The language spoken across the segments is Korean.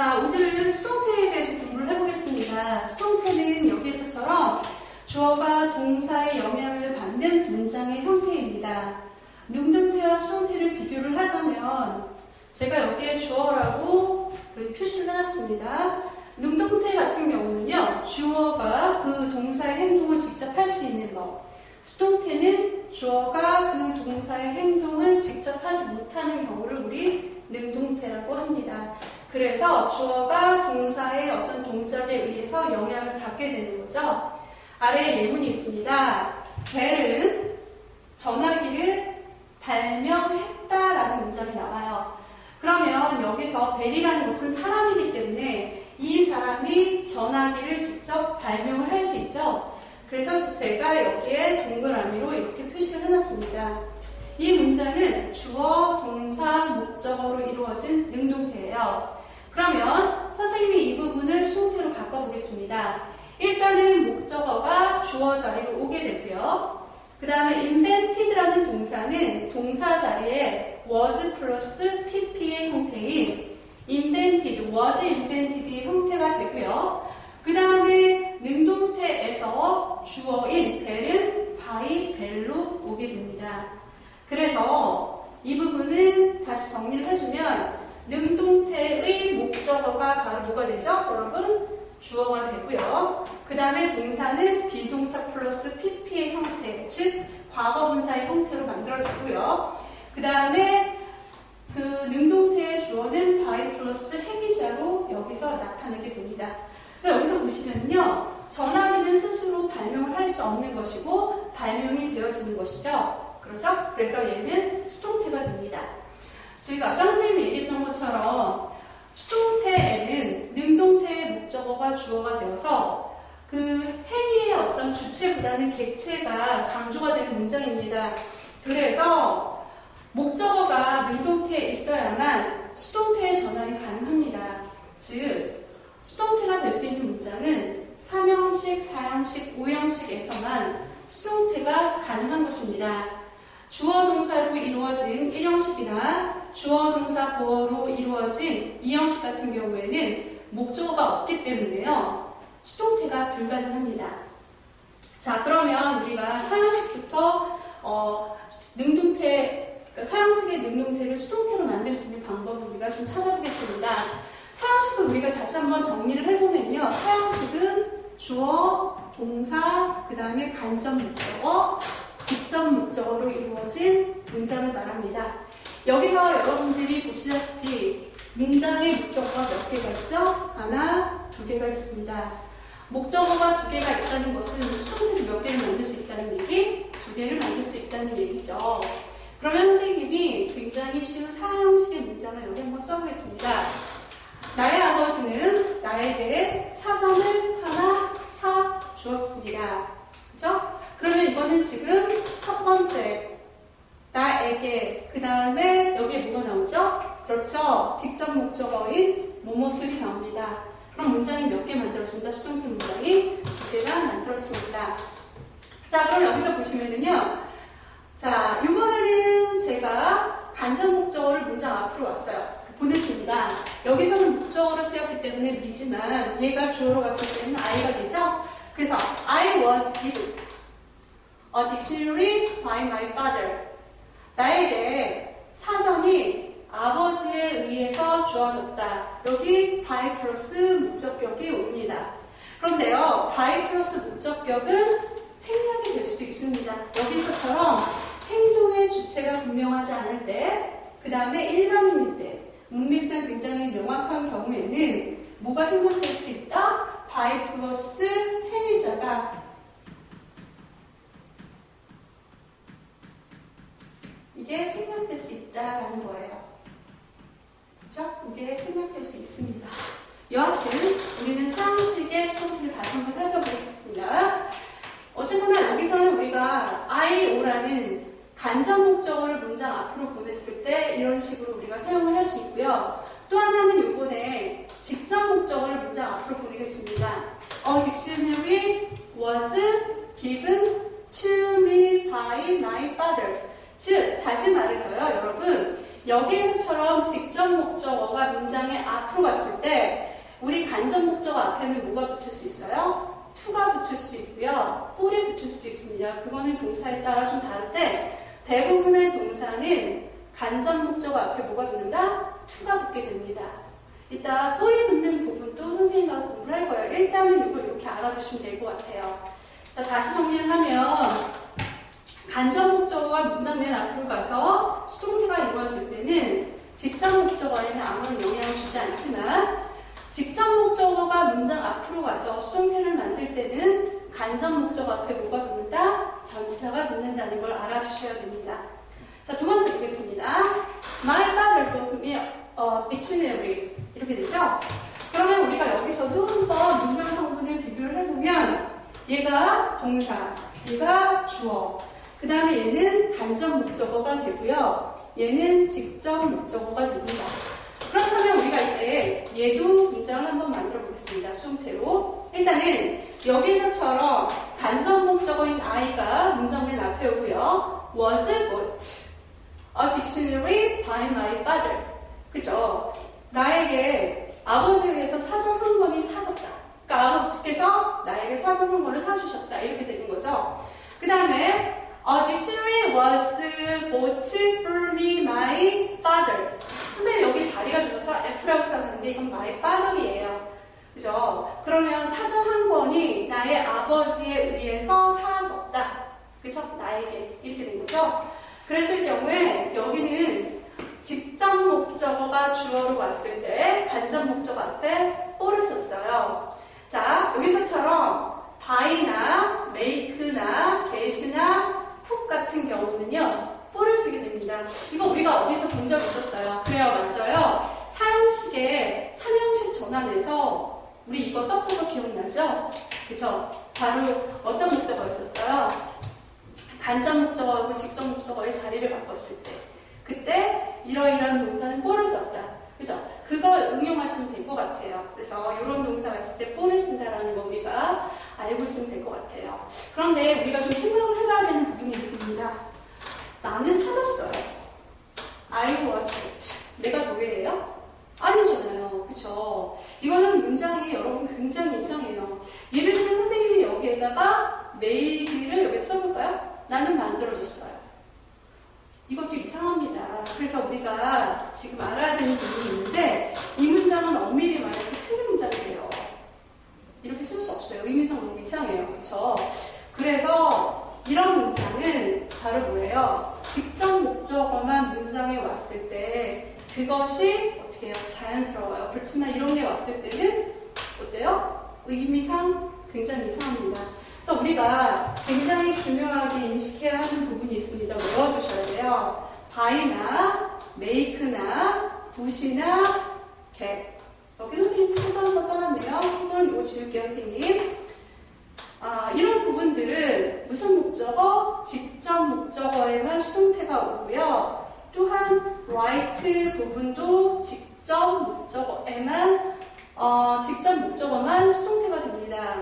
자, 오늘은 수동태에 대해서 공부를 해보겠습니다. 수동태는 여기에서처럼 주어가 동사의 영향을 받는 문장의 형태입니다. 능동태와 수동태를 비교를 하자면 제가 여기에 주어라고 표시를 해놨습니다. 능동태 같은 경우는요, 주어가 그 동사의 행동을 직접 할 수 있는 것. 수동태는 주어가 그 동사의 행동을 직접 하지 못하는 경우를 우리 능동태라고 합니다. 그래서 주어가 동사의 어떤 동작에 의해서 영향을 받게 되는 거죠. 아래에 예문이 있습니다. 벨은 전화기를 발명했다라는 문장이 나와요. 그러면 여기서 벨이라는 것은 사람이기 때문에 이 사람이 전화기를 직접 발명을 할 수 있죠. 그래서 제가 여기에 동그라미로 이렇게 표시를 해놨습니다. 이 문장은 주어, 동사, 목적어로 이루어진 능동태예요. 그러면 선생님이 이 부분을 수동태로 바꿔보겠습니다. 일단은 목적어가 주어 자리로 오게 되고요. 그 다음에 invented라는 동사는 동사 자리에 was 플러스 pp의 형태인 invented, was invented의 형태가 되고요. 그 다음에 능동태에서 주어인 벨은 by 벨로 오게 됩니다. 그래서 이 부분은 다시 정리를 해주면 능동태의 목적어가 바로 뭐가 되죠? 여러분, 주어가 되고요. 그 다음에 동사는 비동사 플러스 pp의 형태, 즉 과거분사의 형태로 만들어지고요. 그 다음에 그 능동태의 주어는 by 플러스 행위자로 여기서 나타나게 됩니다. 그래서 여기서 보시면요, 전화기는 스스로 발명을 할 수 없는 것이고 발명이 되어지는 것이죠. 그렇죠? 그래서 얘는 수동태가 됩니다. 즉 아까 선생님이 얘기했던 것처럼 수동태에는 능동태의 목적어가 주어가 되어서 그 행위의 어떤 주체보다는 객체가 강조가 되는 문장입니다. 그래서 목적어가 능동태에 있어야만 수동태의 전환이 가능합니다. 즉 수동태가 될 수 있는 문장은 3형식, 4형식, 5형식에서만 수동태가 가능한 것입니다. 주어 동사로 이루어진 1형식이나 주어 동사 보어로 이루어진 2형식 같은 경우에는 목적어가 없기 때문에요, 수동태가 불가능합니다. 자, 그러면 우리가 4형식부터 사형식의 능동태를 수동태로 만들 수 있는 방법을 우리가 좀 찾아보겠습니다. 사형식을 우리가 다시 한번 정리를 해보면요, 사형식은 주어, 동사, 그 다음에 간접 목적어, 직접 목적어로 이루어진 문장을 말합니다. 여기서 여러분들이 보시다시피 문장의 목적어가 몇 개가 있죠? 하나, 두 개가 있습니다. 목적어가 두 개가 있다는 것은 수동태를 몇 개를 만들 수 있다는 얘기, 두 개를 만들 수 있다는 얘기죠. 그러면 선생님이 굉장히 쉬운 사형식의 문장을 여기 한번 써보겠습니다. 나의 아버지는 나에게 사전을 하나 사 주었습니다. 그죠? 그러면 이거는 지금 첫 번째, 나에게, 그 다음에 여기에 뭐가 나오죠? 그렇죠. 직접 목적어인 뭐뭐을이 나옵니다. 그럼 문장이 몇 개 만들어진다? 수동태 문장이 두 개가 만들어집니다. 자, 그럼 여기서 보시면은요, 자, 이번에는 제가 간접 목적어를 문장 앞으로 왔어요. 보냈습니다. 여기서는 목적어로 쓰였기 때문에 미지만 얘가 주어로 갔을 때는 I가 되죠? 그래서 I was given a dictionary by my father. 나에게 사전이 아버지에 의해서 주어졌다. 여기 by 플러스 목적격이 옵니다. 그런데요, by 플러스 목적격은 생략이 될 수도 있습니다. 여기서처럼 행동의 주체가 분명하지 않을 때, 그 다음에 일반인일 때, 문맥상 굉장히 명확한 경우에는 뭐가 생략될 수도 있다? by 플러스 행위자가 이게 생략될 수 있다라는 거예요. 그렇죠? 이게 생략될 수 있습니다. 여하튼 우리는 사형식의 수동태를 다시 한번 살펴보겠습니다. 어쨌거나 여기서는 우리가 IO라는 간접 목적어를 문장 앞으로 보냈을 때 이런 식으로 우리가 사용을 할 수 있고요. 또 하나는 이번에 직접 목적어를 문장 앞으로 보내겠습니다. A dictionary was given to me by my father. 즉, 다시 말해서요, 여러분, 여기에서처럼 직접 목적어가 문장의 앞으로 갔을 때 우리 간접 목적어 앞에는 뭐가 붙을 수 있어요? to가 붙을 수도 있고요. for이 붙을 수도 있습니다. 그거는 동사에 따라 좀 다른데 대부분의 동사는 간접 목적어 앞에 뭐가 붙는다? to가 붙게 됩니다. 이따 for이 붙는 부분도 선생님하고 공부를 할 거예요. 일단은 이걸 이렇게 알아두시면 될 것 같아요. 자, 다시 정리를 하면 간접 목적어가 문장 맨 앞으로 가서 수동태가 이루어질 때는 직접 목적어에는 아무런 영향을 주지 않지만 직접 목적어가 문장 앞으로 가서 수동태를 만들 때는 간접 목적어 앞에 뭐가 붙는다? 전치사가 붙는다는 걸 알아주셔야 됩니다. 자, 두 번째 보겠습니다. My father bought me a dictionary. 이렇게 되죠? 그러면 우리가 여기서도 한번 문장 성분을 비교를 해보면 얘가 동사, 얘가 주어, 그 다음에 얘는 간접 목적어가 되고요. 얘는 직접 목적어가 됩니다. 그렇다면 우리가 이제 얘도 문장을 한번 만들어 보겠습니다. 수동태로. 일단은 여기서처럼 간접 목적어인 I가 문장 맨 앞에 오고요. Was bought a dictionary by my father. 그죠? 나에게 아버지에 의해서 사전 한 권이 사줬다. 그러니까 아버지께서 나에게 사전 한 권을 사주셨다. 이렇게 되는 거죠. 그 다음에 A dictionary was bought for me by father. 선생님 여기 자리가 줄어서 F라고 써놨는데 이건 my father이에요. 그죠? 그러면 사전 한 권이 나의 아버지에 의해서 사줬다. 그죠? 나에게. 이렇게 된 거죠? 그랬을 경우에 여기는 직접 목적어가 주어로 왔을 때 간접 목적어 앞에 for를 썼어요. 자, 여기서처럼 by나 make나 get나 put 같은 경우는요, for를 쓰게 됩니다. 이거 우리가 어디서 본 적 있었어요. 그래요, 맞아요. 사형식에 삼형식 전환해서 우리 이거 썼던 거 기억나죠? 그쵸? 바로 어떤 목적어였었어요? 간접 목적어하고 직접 목적어의 자리를 바꿨을 때 그때 이러이러한 동사는 for를 썼다. 그죠? 그걸 응용하시면 될 것 같아요. 그래서 이런 동사가 있을 때 for를 쓴다라는 거 우리가 알고 있으면 될 것 같아요. 그런데 우리가 좀 생각을 해봐야 되는 부분이 있습니다. 나는 사줬어요. I was bought. 내가 노예예요? 아니잖아요. 그쵸? 이거는 문장이 여러분 굉장히 이상해요. 예를 들면 선생님이 여기에다가 made를 여기 써볼까요? 나는 만들어줬어요. 이것도 이상합니다. 그래서 우리가 지금 알아야 되는 부분이 있는데 이 문장은 엄밀히 말해서 틀린 문장이에요. 이렇게 쓸 수 없어요. 의미상 너무 이상해요. 그렇죠? 그래서 이런 문장은 바로 뭐예요? 직접 목적어만 문장에 왔을 때 그것이 어떻게 해요? 자연스러워요. 그렇지만 이런 게 왔을 때는 어때요? 의미상 굉장히 이상합니다. 그래서 우리가 굉장히 중요하게 인식해야 하는 부분이 있습니다. 외워두셔야 돼요. by나 make나 bout이나 get. 여기 선생님 푸도 한번 써놨네요. 푸는 이거 지울게요, 선생님. 이런 부분들은 무슨 목적어? 직접 목적어에만 수동태가 오고요. 또한 write 부분도 직접 목적어만 수동태가 됩니다.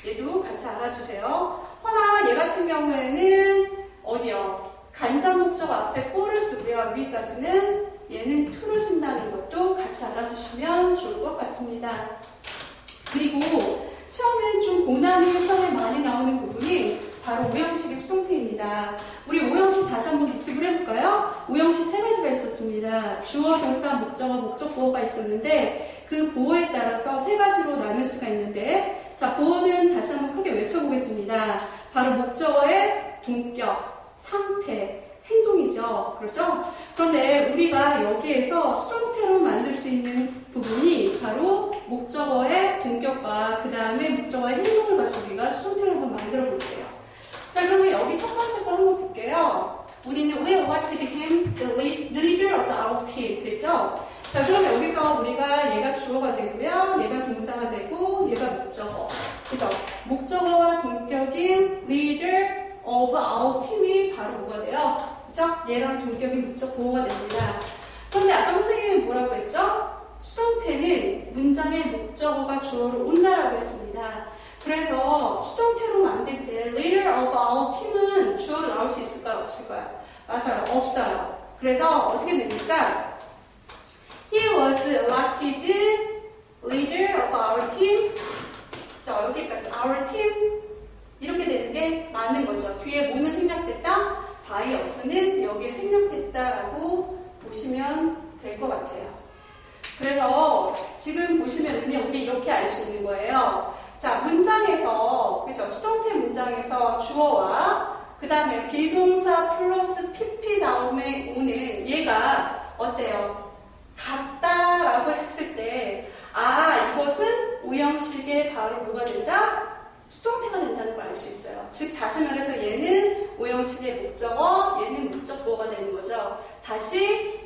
얘도 같이 알아주세요. 허나 얘 같은 경우에는 어디요? 간접 목적어 앞에 for를 쓰고요. 여기까지는 얘는 to를 쓴다는 것도 같이 알아두시면 좋을 것 같습니다. 그리고 시험에 좀 고난이 시험에 많이 나오는 부분이 바로 오형식의 수동태입니다. 우리 오형식 다시 한번 복습을 해볼까요? 오형식 세 가지가 있었습니다. 주어, 동사, 목적어, 목적보어가 있었는데 그 보어에 따라서 세 가지로 나눌 수가 있는데 자, 보어는 다시 한번 크게 외쳐보겠습니다. 바로 목적어의 동격, 상태, 행동이죠. 그렇죠? 그런데 우리가 여기에서 수동태로 만들 수 있는 부분이 바로 목적어의 동격과 그 다음에 목적어의 행동을 가지고 우리가 수동태로 한번 만들어 볼게요. 자, 그러면 여기 첫 번째 걸 한번 볼게요. 우리는 we elected him the leader of our team. 그랬죠? 자, 그럼 여기서 우리가 얘가 주어가 되고요. 얘가 동사가 되고 얘가 목적어. 그죠? 목적어와 동격인 leader of our team이 바로 뭐가 돼요? 그죠? 얘랑 동격인 목적 보호가 됩니다. 그런데 아까 선생님이 뭐라고 했죠? 수동태는 문장의 목적어가 주어로 온다라고 했습니다. 그래서 수동태로 만들 때 leader of our team은 주어로 나올 수 있을까요? 없을까요? 맞아요. 없어요. 그래서 어떻게 됩니까? He was elected leader of our team. 자, 여기까지 our team 이렇게 되는 게 맞는 거죠. 뒤에 뭐는 생략됐다? by us는 여기에 생략됐다라고 보시면 될 것 같아요. 그래서 지금 보시면은요, 우리 이렇게 알 수 있는 거예요. 자, 문장에서, 그죠? 수동태 문장에서 주어와 그 다음에 비동사 플러스 PP 다음에 오는 얘가 어때요? 같다라고 했을 때, 아, 이것은 오형식의 바로 뭐가 된다? 수동태가 된다는 걸 알 수 있어요. 즉, 다시 말해서 얘는 오형식의 목적어, 얘는 목적보어가 되는 거죠. 다시,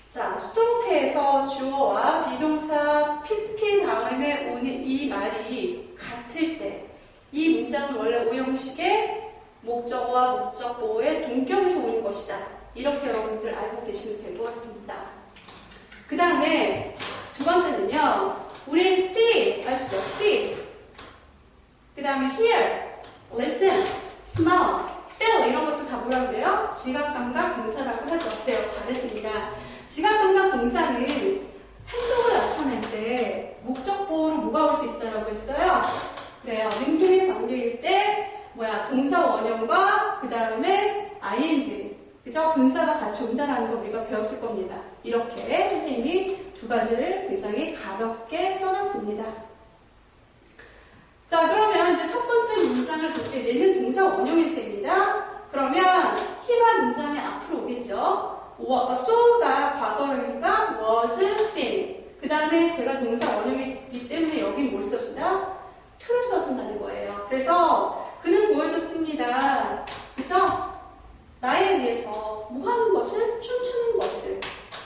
자, 수동태에서 주어와 비동사 PP 다음에 오는 이 말이 같을 때, 이 문장은 원래 오형식의 목적어와 목적보어의 동격에서 오는 것이다. 이렇게 여러분들 알고 계시면 될 것 같습니다. 그 다음에 두 번째는요, 우리 see, 아시죠? see. 그 다음에 hear, listen, smell, feel 이런 것도 다 뭐라고 그래요? 지각감각 동사라고 하죠. 그래요. 잘했습니다. 지각감각 동사는 행동을 나타낼 때 목적보어로 뭐가 올 수 있다라고 했어요? 그래요. 능동의 관계일 때 동사 원형과 그 다음에 ing, 그죠? 분사가 같이 온다는 거 우리가 배웠을 겁니다. 이렇게 선생님이 두 가지를 굉장히 가볍게 써놨습니다. 자, 그러면 이제 첫 번째 문장을 볼게요. 얘는 동사 원형일 때입니다. 그러면 he가 문장의 앞으로 오겠죠? so가 과거형이니까 was seen. 그 다음에 제가 동사 원형이기 때문에 여긴 뭘 써준다? to를 써준다는 거예요. 그래서 그는 보여줬습니다. 그쵸? 나에 의해서 뭐 하는 것을? 춤추는 것을.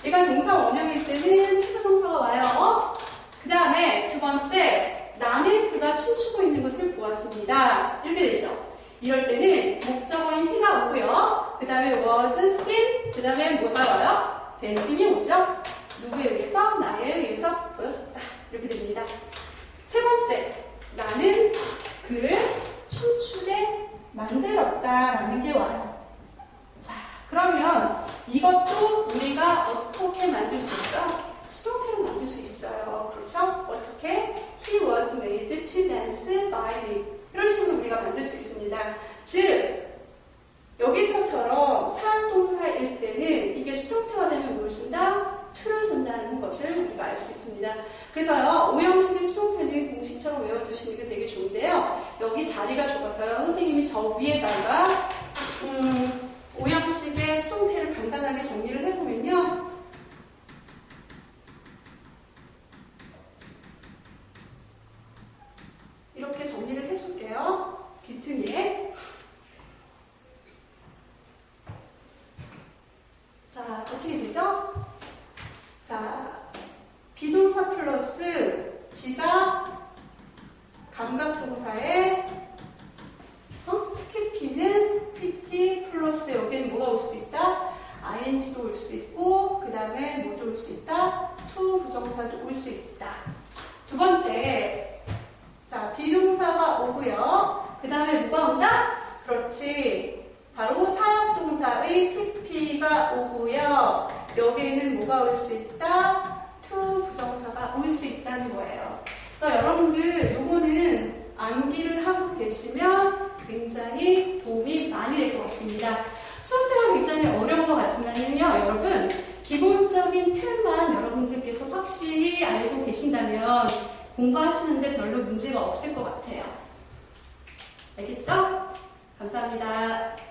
얘가 동사 원형일 때는 피부동사가 와요. 그 다음에 두 번째, 나는 그가 춤추고 있는 것을 보았습니다. 이렇게 되죠. 이럴 때는 목적어인 he가 오고요. 그 다음에 was seen, 그 다음에 뭐가 와요? dancing이 오죠. 누구에 의해서? 나에 의해서 보여줬다. 이렇게 됩니다. 세 번째, 나는 그를 춤추게 만들었다라는 게 와요. 자, 그러면 이것도 우리가 어떻게 만들 수 있어? 수동태로 만들 수 있어요. 그렇죠? 어떻게? He was made to dance by me. 이런 식으로 우리가 만들 수 있습니다. 즉, 여기서처럼 사역동사일 때는 이게 수동태가 되면 뭘 쓴다? to를 쓴다는 것을 우리가 알 수 있습니다. 그래서요, 오형식의 수동태는 공식처럼 외워두시는 게 되게 좋은데요. 여기 자리가 좁아서요, 선생님이 저 위에다가 오형식의 수동태를 간단하게 정리를 해보면요. 이렇게 정리를 해줄게요. 귀퉁이에. 자, 어떻게 되죠? 자, 비동사 플러스 지각 감각동사에 pp는 pp 플러스 여기는 뭐가 올 수 있다? ing도 올 수 있고 그 다음에 뭐도 올 수 있다? to 부정사도 올 수 있다. 두 번째, 자, 비동사가 오고요. 그 다음에 뭐가 온다? 그렇지. 바로 사역동사의 pp가 오고요. 여기에는 뭐가 올 수 있다? to 부정사가 올 수 있다는 거예요. 그래서 여러분들 요거는 암기를 하고 계시면 굉장히 도움이 많이 될 것 같습니다. 수업들은 굉장히 어려운 것 같지만요, 여러분 기본적인 틀만 여러분들께서 확실히 알고 계신다면 공부하시는데 별로 문제가 없을 것 같아요. 알겠죠? 감사합니다.